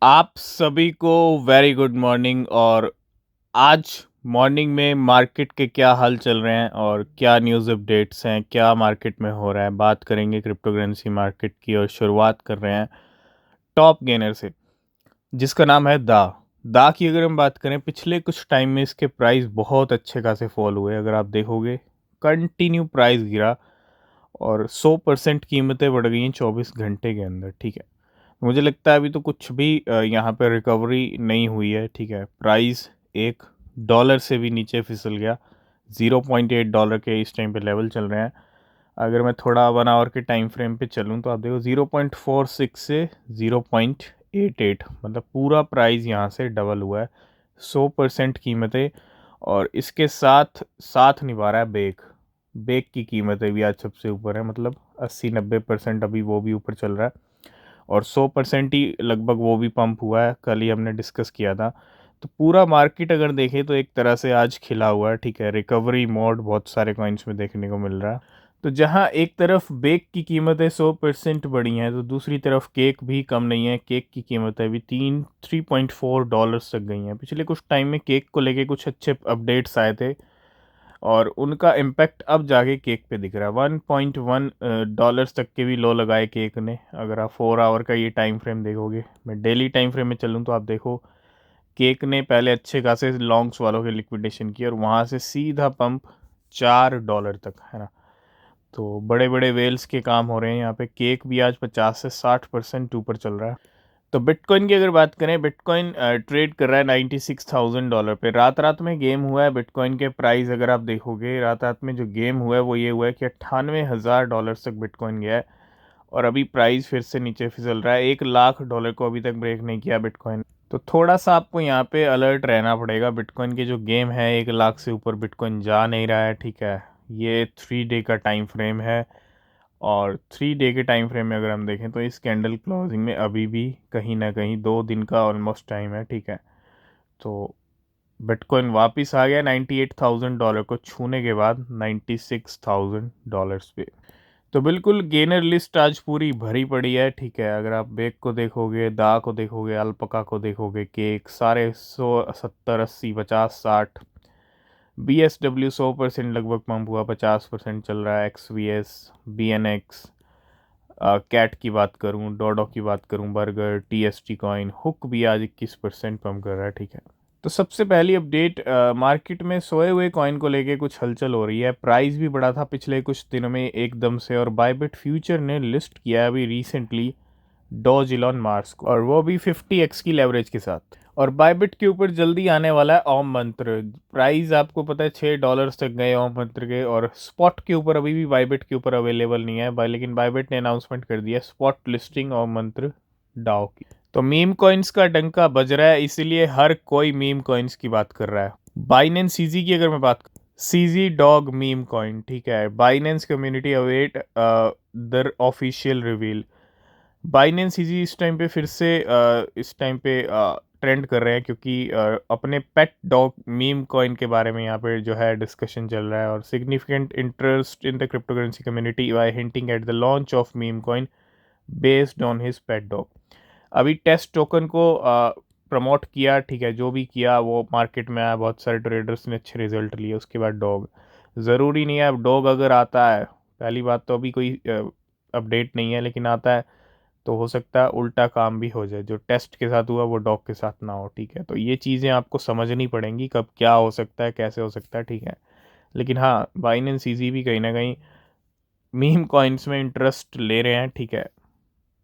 आप सभी को वेरी गुड मॉर्निंग। और आज मॉर्निंग में मार्केट के क्या हाल चल रहे हैं और क्या न्यूज़ अपडेट्स हैं, क्या मार्केट में हो रहा है, बात करेंगे क्रिप्टो करेंसी मार्केट की। और शुरुआत कर रहे हैं टॉप गेनर से, जिसका नाम है दा। दा की अगर हम बात करें, पिछले कुछ टाइम में इसके प्राइस बहुत अच्छे खासे फॉल हुए। अगर आप देखोगे कंटिन्यू प्राइस गिरा और 100% कीमतें बढ़ गई हैं 24 घंटे के अंदर। ठीक है, मुझे लगता है अभी तो कुछ भी यहाँ पे रिकवरी नहीं हुई है। ठीक है, प्राइस $1 से भी नीचे फिसल गया। $0.8 के इस टाइम पे लेवल चल रहे हैं। अगर मैं थोड़ा 1 आवर के टाइम फ्रेम पे चलूँ तो आप देखो 0.46 से 0.88, मतलब पूरा प्राइस यहाँ से डबल हुआ है। 100% कीमतें। और इसके साथ साथ निभा रहा है बेक। बेक की कीमतें भी आज सबसे ऊपर है, मतलब 80-90% अभी वो भी ऊपर चल रहा है। और 100% ही लगभग वो भी पंप हुआ है, कल ही हमने डिस्कस किया था। तो पूरा मार्केट अगर देखें तो एक तरह से आज खिला हुआ है। ठीक है, रिकवरी मोड बहुत सारे कॉइन्स में देखने को मिल रहा है। तो जहां एक तरफ बेक की कीमतें 100% बढ़ी हैं, तो दूसरी तरफ केक भी कम नहीं है। केक की कीमतें भी 3.4 डॉलर्स तक गई हैं। पिछले कुछ टाइम में केक को लेके कुछ अच्छे अपडेट्स आए थे और उनका इम्पैक्ट अब जाके केक पे दिख रहा है। 1.1 डॉलर्स तक के भी लो लगाए केक ने। अगर आप 4 आवर का ये टाइम फ्रेम देखोगे, मैं डेली टाइम फ्रेम में चलूँ तो आप देखो केक ने पहले अच्छे खासे लॉन्ग्स वालों के लिक्विडेशन की और वहाँ से सीधा पंप $4 तक, है ना। तो बड़े बड़े वेल्स के काम हो रहे हैं यहाँ पे। केक भी आज 50 से 60% ऊपर चल रहा है। तो बिटकॉइन की अगर बात करें, बिटकॉइन ट्रेड कर रहा है $96,000 पे। रात रात में गेम हुआ है बिटकॉइन के प्राइस। अगर आप देखोगे रात रात में जो गेम हुआ है वो ये हुआ है कि $98,000 तक बिटकॉइन गया है और अभी प्राइस फिर से नीचे फिसल रहा है। $1,00,000 को अभी तक ब्रेक नहीं किया बिटकॉइन। तो थोड़ा सा आपको यहाँ पे अलर्ट रहना पड़ेगा। बिटकॉइन के जो गेम है, 1 लाख से ऊपर बिटकॉइन जा नहीं रहा है। ठीक है, ये 3 डे का टाइम फ्रेम है और 3 डे के टाइम फ्रेम में अगर हम देखें तो इस कैंडल क्लोजिंग में अभी भी कहीं ना कहीं 2 दिन का ऑलमोस्ट टाइम है। ठीक है, तो बिटकॉइन वापस आ गया $98,000 को छूने के बाद $96,000 पे। तो बिल्कुल गेनर लिस्ट आज पूरी भरी पड़ी है। ठीक है, अगर आप बेक को देखोगे, दा को देखोगे, अल्पका को देखोगे, केक सारे 100, 70, 80, 50, 60। BSW 100% लगभग पंप हुआ, 50% चल रहा है। XVS, BNX, कैट की बात करूं, डोडो की बात करूं, बर्गर, TST कॉइन, हुक भी आज 21% पंप कर रहा है। ठीक है, तो सबसे पहली अपडेट, मार्केट में सोए हुए कॉइन को लेके कुछ हलचल हो रही है। प्राइस भी बढ़ा था पिछले कुछ दिनों में एकदम से, और बायबिट फ्यूचर ने लिस्ट किया है अभी रिसेंटली डॉज इलॉन मार्स को, और वो भी 50x की लेवरेज के साथ। और बायबिट के ऊपर जल्दी आने वाला है ओम मंत्र। प्राइस आपको पता है $6 तक गए ओम मंत्र के, और स्पॉट के ऊपर अभी भी बायबिट के ऊपर अवेलेबल नहीं है लेकिन बायबिट ने अनाउंसमेंट कर दिया स्पॉट लिस्टिंग ओम मंत्र डाओ की। तो मीम कॉइन्स का डंका बज रहा है, इसीलिए हर कोई मीम कॉइन्स की बात कर रहा है। बाइनेंस सीजी की अगर मैं बात, सीजी डॉग मीम कॉइन। ठीक है, Binance community await the official reveal. Binance CG इस टाइम पे फिर से इस टाइम पे ट्रेंड कर रहे हैं, क्योंकि अपने पेट डॉग मीम कॉइन के बारे में यहाँ पे जो है डिस्कशन चल रहा है। और significant interest in the crypto currency community bye hinting at the launch of meme coin based on his pet dog. अभी टेस्ट टोकन को प्रमोट किया। ठीक है, जो भी किया वो मार्केट में आया, बहुत सारे ट्रेडर्स ने अच्छे रिजल्ट लिए। उसके बाद डॉग, ज़रूरी नहीं है अब डॉग अगर आता है, पहली बात तो अभी कोई अपडेट नहीं है, लेकिन आता है तो हो सकता है उल्टा काम भी हो जाए। जो टेस्ट के साथ हुआ वो डॉग के साथ ना हो। ठीक है, तो ये चीज़ें आपको समझनी पड़ेंगी कब क्या हो सकता है, कैसे हो सकता है। ठीक है, लेकिन हाँ, बाइनेंस ईजी भी कहीं ना कहीं मीम कॉइन्स में इंटरेस्ट ले रहे हैं। ठीक है,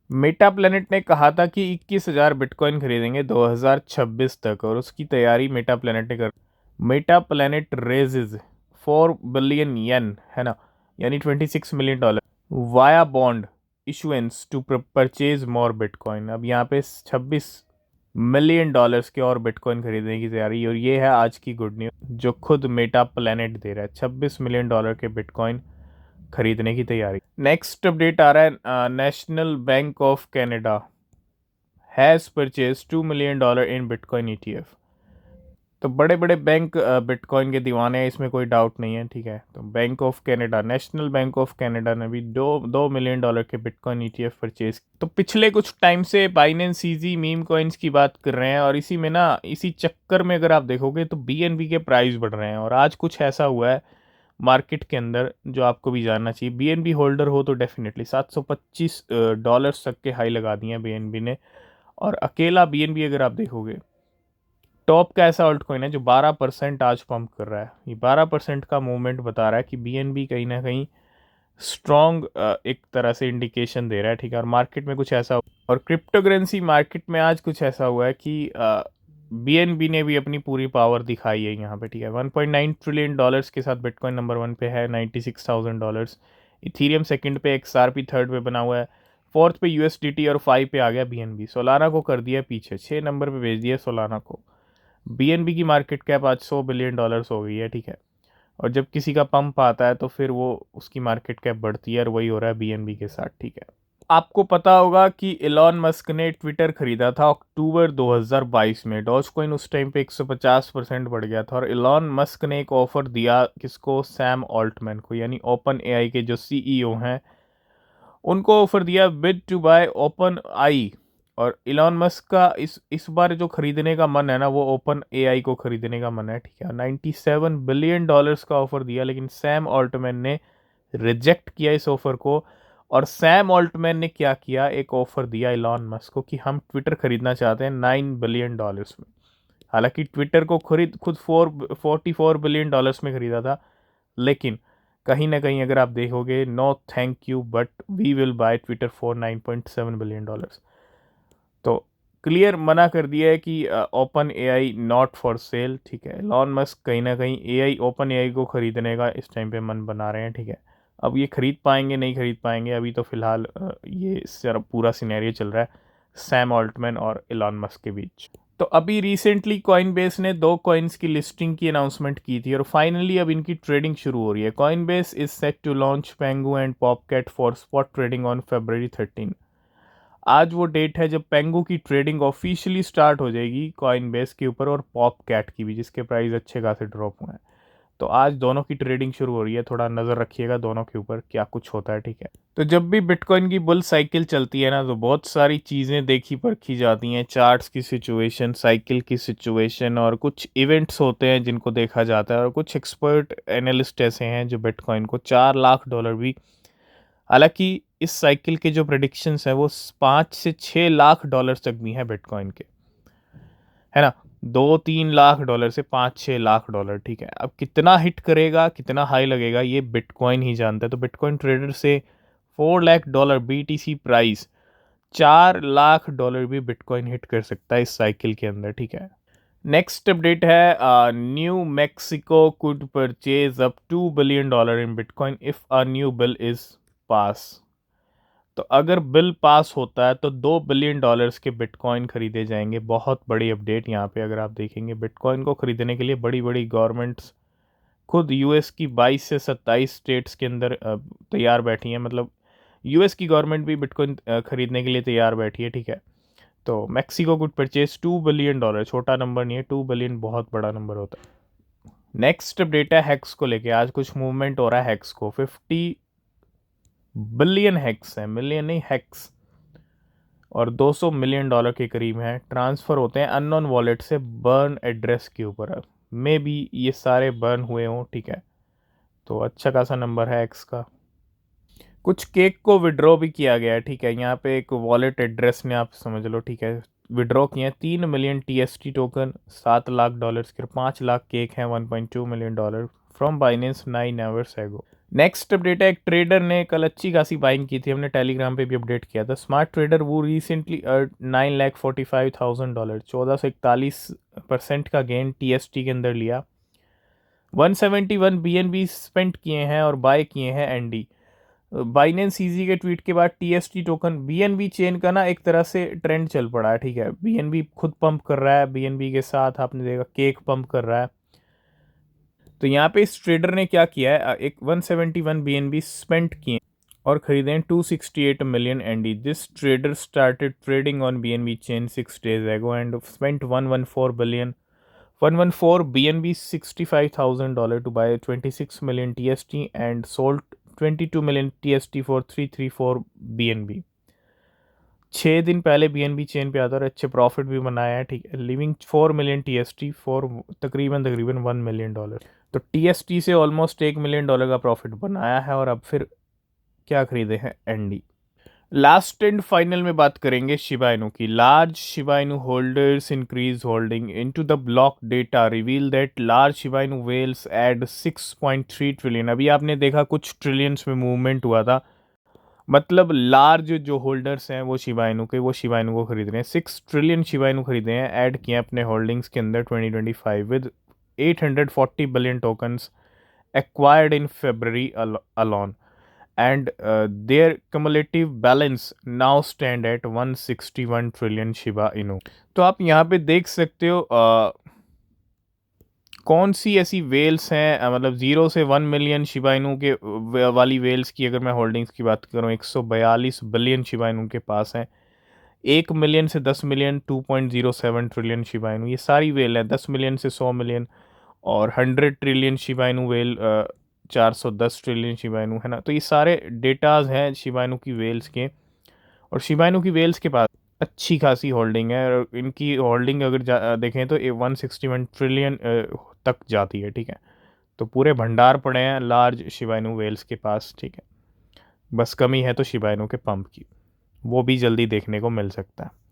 मेटा प्लेनेट ने कहा था कि 21,000 बिटकॉइन खरीदेंगे 2026 तक, और उसकी तैयारी मेटा प्लेनेट ने कर। Metaplanet raises 4 billion yen, है ना, यानी $26 million via bond issuance to purchase more bitcoin. अब यहाँ पे $26 मिलियन के और बिटकॉइन खरीदने की तैयारी, और ये है आज की गुड न्यूज़ जो खुद मेटा प्लेनेट दे रहा है। $26 मिलियन के बिटकॉइन खरीदने की तैयारी। नेक्स्ट अपडेट आ रहा है, national bank of Canada has purchase $2 million in bitcoin ETF। तो बड़े बड़े बैंक बिटकॉइन के दीवाने हैं, इसमें कोई डाउट नहीं है, ठीक है। तो bank of Canada, national bank of Canada ने भी दो मिलियन डॉलर के बिटकॉइन ईटीएफ परचेज। तो पिछले कुछ टाइम से बाइनेंस ईजी मीम कॉइन्स की बात कर रहे हैं, और इसी में ना, इसी चक्कर में अगर आप देखोगे तो बीएनबी के प्राइस बढ़ रहे हैं। और आज कुछ ऐसा हुआ है मार्केट के अंदर जो आपको भी जानना चाहिए। बीएनबी होल्डर हो तो डेफिनेटली $725 तक के हाई लगा दिए हैं बीएनबी ने। और अकेला बीएनबी अगर आप देखोगे, टॉप का ऐसा ऑल्ट कॉइन है जो 12% आज पंप कर रहा है। ये 12% का मूवमेंट बता रहा है कि बीएनबी कहीं ना कहीं स्ट्रॉन्ग एक तरह से इंडिकेशन दे रहा है, ठीक है। और मार्केट में कुछ ऐसा, और क्रिप्टो करेंसी मार्केट में आज कुछ ऐसा हुआ है कि बीएनबी ने भी अपनी पूरी पावर दिखाई है यहाँ पे, ठीक है। $1.9 ट्रिलियन के साथ बिटकॉइन नंबर 1 पे है, $96,000। इथीरियम सेकंड पे, एक्सआरपी थर्ड पे बना हुआ है, फोर्थ पे यूएसडीटी, और 5 पे आ गया बीएनबी। सोलाना को कर दिया पीछे, 6 नंबर पे भेज दिया सोलाना को। बीएनबी की मार्केट कैप आज $100 बिलियन हो गई है, ठीक है। और जब किसी का पंप आता है तो फिर वो उसकी मार्केट कैप बढ़ती है, और वही हो रहा है बीएनबी के साथ, ठीक है। आपको पता होगा कि इलॉन मस्क ने ट्विटर खरीदा था अक्टूबर 2022 में। डॉज कॉइन उस टाइम पे 150% बढ़ गया था, और इलॉन मस्क ने एक ऑफर दिया किसको, सैम ऑल्टमैन को, यानी ओपन एआई के जो सीईओ हैं उनको ऑफर दिया, बिड टू बाय ओपन आई। और इलॉन मस्क का इस बार जो खरीदने का मन है ना, वो ओपन एआई को खरीदने का मन है, ठीक है। $97 बिलियन का ऑफर दिया, लेकिन सैम ऑल्टमैन ने रिजेक्ट किया इस ऑफर को। और सैम ऑल्टमैन ने क्या किया, एक ऑफर दिया इलॉन मस्क को कि हम ट्विटर खरीदना चाहते हैं $9 बिलियन में। हालांकि ट्विटर को खुद 44 बिलियन में खरीदा था, लेकिन कहीं ना कहीं अगर आप देखोगे, no thank you but we will buy Twitter for $9.7 billion. तो क्लियर मना कर दिया है कि OpenAI not for sale, ठीक है। लॉन मस्क कहीं ना कहीं एआई, ओपन एआई को खरीदने का इस टाइम पे मन बना रहे हैं, ठीक है। अब ये खरीद पाएंगे नहीं खरीद पाएंगे, अभी तो फिलहाल ये सर पूरा सिनेरियो चल रहा है सैम ऑल्टमैन और इलॉन मस्क के बीच। तो अभी रिसेंटली कॉइनबेस ने 2 कॉइन्स की लिस्टिंग की अनाउंसमेंट की थी, और फाइनली अब इनकी ट्रेडिंग शुरू हो रही है। Coinbase is set to launch Pengu and Popcat for spot trading on February 13। आज वो डेट है जब पेंगू की ट्रेडिंग ऑफिशियली स्टार्ट हो जाएगी कॉइनबेस के ऊपर, और पॉपकैट की भी, जिसके प्राइस अच्छे खासे ड्रॉप हुए हैं। तो आज दोनों की ट्रेडिंग शुरू हो रही है, थोड़ा नज़र रखिएगा दोनों के ऊपर क्या कुछ होता है, ठीक है। तो जब भी बिटकॉइन की बुल साइकिल चलती है ना, तो बहुत सारी चीज़ें देखी परखी जाती हैं, चार्ट्स की सिचुएशन, साइकिल की सिचुएशन, और कुछ इवेंट्स होते हैं जिनको देखा जाता है। और कुछ एक्सपर्ट एनालिस्ट ऐसे हैं जो बिटकॉइन को $4 लाख भी, हालांकि इस साइकिल के जो प्रडिक्शंस हैं वो $5 से $6 लाख तक भी हैं बिटकॉइन के, है ना। $2-3 लाख से $5-6 लाख, ठीक है। अब कितना हिट करेगा, कितना हाई लगेगा, ये बिटकॉइन ही जानता है। तो बिटकॉइन ट्रेडर से $4 लाख बीटीसी प्राइस, $4 लाख भी बिटकॉइन हिट कर सकता है इस साइकिल के अंदर, ठीक है। नेक्स्ट अपडेट है, new Mexico could purchase up $2 billion in bitcoin if a new bill is pass. तो अगर बिल पास होता है तो $2 बिलियन के बिटकॉइन खरीदे जाएंगे। बहुत बड़ी अपडेट यहाँ पे अगर आप देखेंगे, बिटकॉइन को खरीदने के लिए बड़ी बड़ी गवर्नमेंट्स खुद यूएस की 22 से 27 स्टेट्स के अंदर तैयार बैठी हैं। मतलब यूएस की गवर्नमेंट भी बिटकॉइन खरीदने के लिए तैयार बैठी है, ठीक है। तो मैक्सिको कुड परचेज $2 बिलियन, छोटा नंबर नहीं है, 2 बिलियन बहुत बड़ा नंबर होता है। नेक्स्ट अपडेट है हैक्स को लेके, आज कुछ मूवमेंट हो रहा है हैक्स को। 50 बिलियन हैक्स है, मिलियन नहीं, हैक्स, और $200 मिलियन के करीब हैं, ट्रांसफ़र होते हैं अननोन वॉलेट से बर्न एड्रेस के ऊपर। मे बी ये सारे बर्न हुए हों, ठीक है। तो अच्छा खासा नंबर है एक्स का। कुछ केक को विड्रॉ भी किया गया है, ठीक है। यहाँ पे एक वॉलेट एड्रेस ने, आप समझ लो, ठीक है, विड्रॉ किए हैं 3 मिलियन टीएसटी टोकन, $7 लाख के, 5 लाख केक हैं, $1.2 मिलियन फ्रॉम बाइनेंस 9 आवर्स एगो। नेक्स्ट अपडेट है, एक ट्रेडर ने कल अच्छी खासी बाइंग की थी, हमने टेलीग्राम पे भी अपडेट किया था। स्मार्ट ट्रेडर वो रिसेंटली $9,45,000, 1441% का गेन टीएसटी के अंदर लिया। 171 बीएनबी स्पेंड किए हैं और बाय किए हैं एनडी। बाइनेंस ईजी के ट्वीट के बाद टीएसटी टोकन बीएनबी चेन का ना एक तरह से ट्रेंड चल पड़ा है, ठीक है। बीएनबी खुद पंप कर रहा है, बीएनबी के साथ आपने देखा केक पंप कर रहा है। तो यहाँ पे इस ट्रेडर ने क्या किया है, एक 171 बीएनबी स्पेंड किए और खरीदे हैं 268 मिलियन एनडी। This trader started trading on BNB chain 6 days ago and spent 114 billion 114 BNB $65,000 to buy 26 million TST and sold 22 million TST for 334 BNB। 6 दिन पहले BNB चेन पे आता और अच्छे प्रॉफिट भी बनाया है, ठीक है, लिविंग 4 मिलियन TST फॉर तकरीबन $1 मिलियन। तो TST से ऑलमोस्ट $1 मिलियन का प्रॉफिट बनाया है और अब फिर क्या खरीदे हैं एनडी। लास्ट एंड फाइनल में बात करेंगे शिबा इनू की। Large Shiba Inu holders increase holding into the block data reveal that large Shiba Inu whales add 6.3 trillion. अभी आपने देखा कुछ ट्रिलियंस में मूवमेंट हुआ था, मतलब लार्ज जो होल्डर्स हैं वो शिबा इनू के, वो शिबा इनू को खरीद रहे हैं। 6 ट्रिलियन शिबा इनू खरीदे हैं, ऐड किए अपने होल्डिंग्स के अंदर 2025 with 840 billion tokens acquired in February alone and their cumulative balance now stand at 161 trillion Shiba Inu. तो आप यहाँ पे देख सकते हो कौन सी ऐसी वेल्स हैं, मतलब 0 से 1 मिलियन शिबा इनू के वाली वेल्स की अगर मैं होल्डिंग्स की बात करूँ 142 बिलियन शिबा इनू के पास है। 1 मिलियन से 10 मिलियन 2.07 ट्रिलियन शिबा इनू, ये सारी वेल है। 10 मिलियन से 100 मिलियन और 100 trillion Shiba Inu well 410 trillion Shiba Inu, है ना। तो ये सारे डेटाज हैं शिबा इनू की वेल्स के, और शिबा इनू की वेल्स के पास अच्छी खासी होल्डिंग है और इनकी होल्डिंग अगर देखें तो 161 ट्रिलियन तक जाती है, ठीक है। तो पूरे भंडार पड़े हैं लार्ज शिबा इनू वेल्स के पास, ठीक है। बस कमी है तो शिबा इनू के पंप की, वो भी जल्दी देखने को मिल सकता है।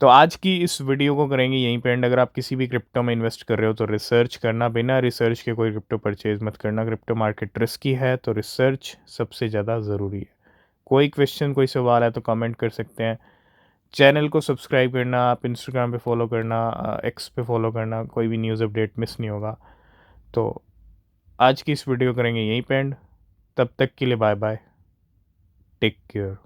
तो आज की इस वीडियो को करेंगे यहीं पे एंड। अगर आप किसी भी क्रिप्टो में इन्वेस्ट कर रहे हो तो रिसर्च करना, बिना रिसर्च के कोई क्रिप्टो परचेज मत करना। क्रिप्टो मार्केट रिस्की है तो रिसर्च सबसे ज़्यादा ज़रूरी है। कोई क्वेश्चन कोई सवाल है तो कमेंट कर सकते हैं। चैनल को सब्सक्राइब करना, आप इंस्टाग्राम पे फॉलो करना, एक्स पे फॉलो करना, कोई भी न्यूज़ अपडेट मिस नहीं होगा। तो आज की इस वीडियो करेंगे यहीं पे एंड। तब तक के लिए बाय बाय, टेक केयर।